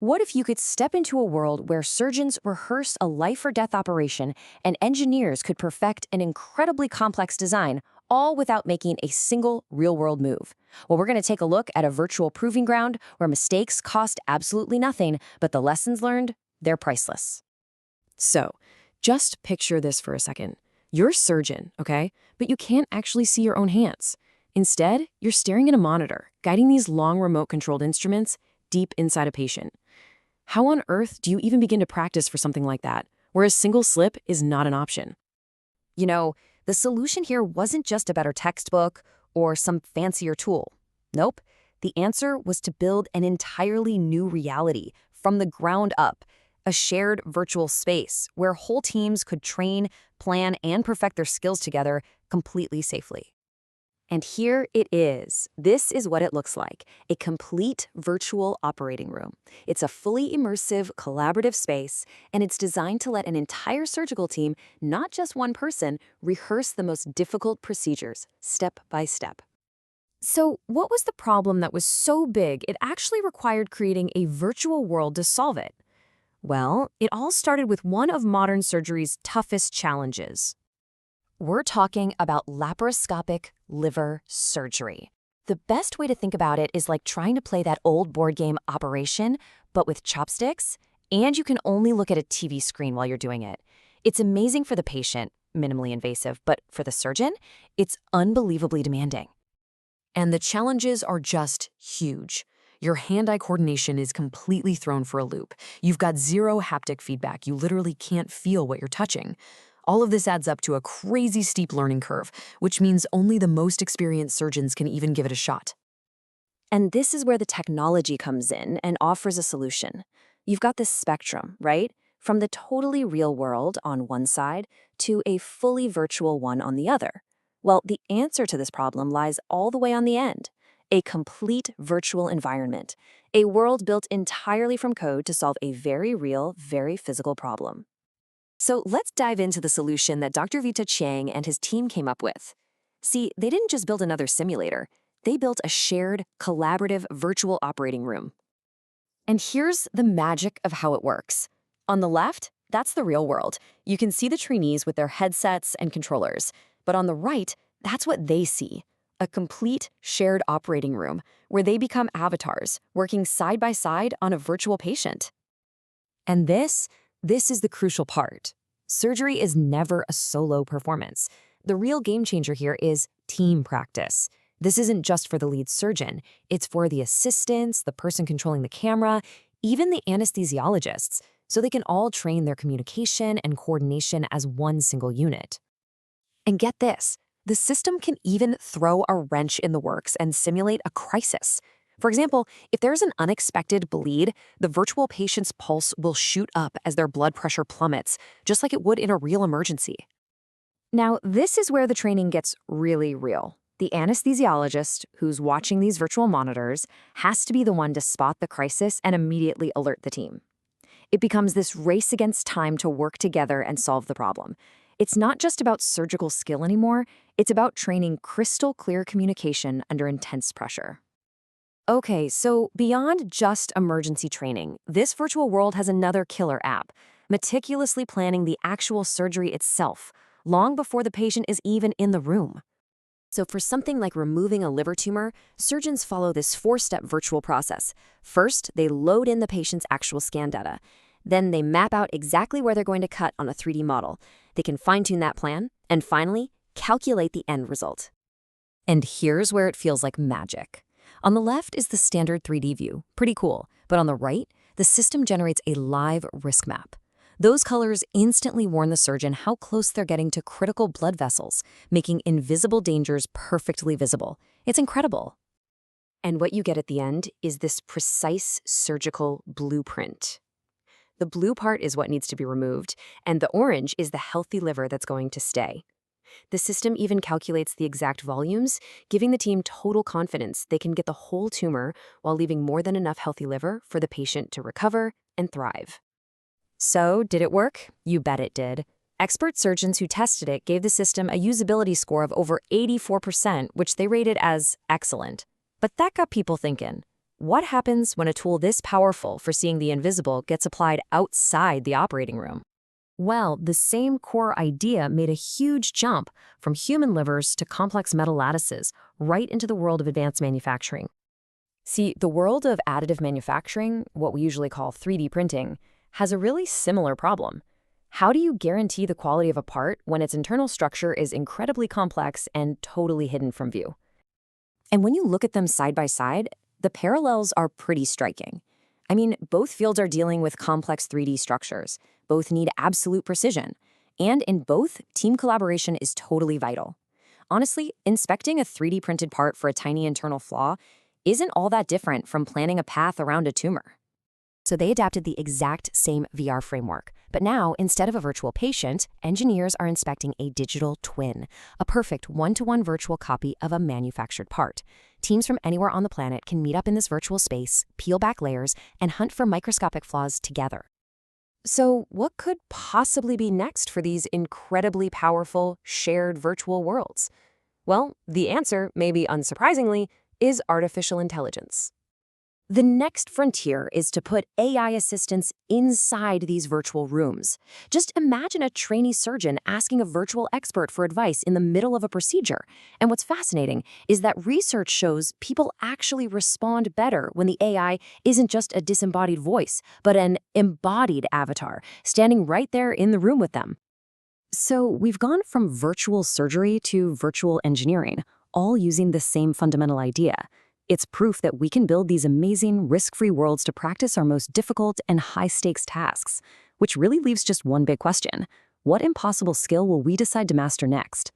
What if you could step into a world where surgeons rehearse a life or death operation and engineers could perfect an incredibly complex design, all without making a single real-world move? Well, we're going to take a look at a virtual proving ground where mistakes cost absolutely nothing, but the lessons learned, they're priceless. So, just picture this for a second. You're a surgeon, okay? But you can't actually see your own hands. Instead, you're staring at a monitor, guiding these long remote-controlled instruments deep inside a patient. How on earth do you even begin to practice for something like that, where a single slip is not an option? You know, the solution here wasn't just a better textbook or some fancier tool. Nope. The answer was to build an entirely new reality from the ground up, a shared virtual space where whole teams could train, plan, and perfect their skills together completely safely. And here it is. This is what it looks like, a complete virtual operating room. It's a fully immersive, collaborative space, and it's designed to let an entire surgical team, not just one person, rehearse the most difficult procedures, step by step. So, what was the problem that was so big it actually required creating a virtual world to solve it? Well, it all started with one of modern surgery's toughest challenges. We're talking about laparoscopic liver surgery. The best way to think about it is like trying to play that old board game Operation, but with chopsticks, and you can only look at a TV screen while you're doing it. It's amazing for the patient, minimally invasive, but for the surgeon, it's unbelievably demanding. And the challenges are just huge. Your hand-eye coordination is completely thrown for a loop. You've got zero haptic feedback. You literally can't feel what you're touching. All of this adds up to a crazy steep learning curve, which means only the most experienced surgeons can even give it a shot. And this is where the technology comes in and offers a solution. You've got this spectrum, right? From the totally real world on one side to a fully virtual one on the other. Well, the answer to this problem lies all the way on the end. A complete virtual environment. A world built entirely from code to solve a very real, very physical problem. So let's dive into the solution that Dr. Vita Chiang and his team came up with. See, they didn't just build another simulator. They built a shared, collaborative virtual operating room. And here's the magic of how it works. On the left, that's the real world. You can see the trainees with their headsets and controllers. But on the right, that's what they see. A complete shared operating room where they become avatars, working side by side on a virtual patient. And this is the crucial part. Surgery is never a solo performance. The real game changer here is team practice. This isn't just for the lead surgeon. It's for the assistants, the person controlling the camera, even the anesthesiologists, so they can all train their communication and coordination as one single unit. And get this, the system can even throw a wrench in the works and simulate a crisis. For example, if there's an unexpected bleed, the virtual patient's pulse will shoot up as their blood pressure plummets, just like it would in a real emergency. Now, this is where the training gets really real. The anesthesiologist, who's watching these virtual monitors, has to be the one to spot the crisis and immediately alert the team. It becomes this race against time to work together and solve the problem. It's not just about surgical skill anymore, it's about training crystal clear communication under intense pressure. Okay, so beyond just emergency training, this virtual world has another killer app, meticulously planning the actual surgery itself, long before the patient is even in the room. So for something like removing a liver tumor, surgeons follow this four-step virtual process. First, they load in the patient's actual scan data. Then they map out exactly where they're going to cut on a 3D model. They can fine-tune that plan, and finally, calculate the end result. And here's where it feels like magic. On the left is the standard 3D view, pretty cool, but on the right, the system generates a live risk map. Those colors instantly warn the surgeon how close they're getting to critical blood vessels, making invisible dangers perfectly visible. It's incredible. And what you get at the end is this precise surgical blueprint. The blue part is what needs to be removed, and the orange is the healthy liver that's going to stay. The system even calculates the exact volumes, giving the team total confidence they can get the whole tumor while leaving more than enough healthy liver for the patient to recover and thrive. So, did it work? You bet it did. Expert surgeons who tested it gave the system a usability score of over 84%, which they rated as excellent. But that got people thinking. What happens when a tool this powerful for seeing the invisible gets applied outside the operating room? Well, the same core idea made a huge jump from human livers to complex metal lattices right into the world of advanced manufacturing. See, the world of additive manufacturing, what we usually call 3D printing, has a really similar problem. How do you guarantee the quality of a part when its internal structure is incredibly complex and totally hidden from view? And when you look at them side by side, the parallels are pretty striking. I mean, both fields are dealing with complex 3D structures. Both need absolute precision. And in both, team collaboration is totally vital. Honestly, inspecting a 3D printed part for a tiny internal flaw isn't all that different from planning a path around a tumor. So they adapted the exact same VR framework. But now, instead of a virtual patient, engineers are inspecting a digital twin, a perfect one-to-one virtual copy of a manufactured part. Teams from anywhere on the planet can meet up in this virtual space, peel back layers, and hunt for microscopic flaws together. So what could possibly be next for these incredibly powerful, shared virtual worlds? Well, the answer, maybe unsurprisingly, is artificial intelligence. The next frontier is to put AI assistants inside these virtual rooms. Just imagine a trainee surgeon asking a virtual expert for advice in the middle of a procedure. And what's fascinating is that research shows people actually respond better when the AI isn't just a disembodied voice, but an embodied avatar standing right there in the room with them. So we've gone from virtual surgery to virtual engineering, all using the same fundamental idea. It's proof that we can build these amazing, risk-free worlds to practice our most difficult and high-stakes tasks, which really leaves just one big question. What impossible skill will we decide to master next?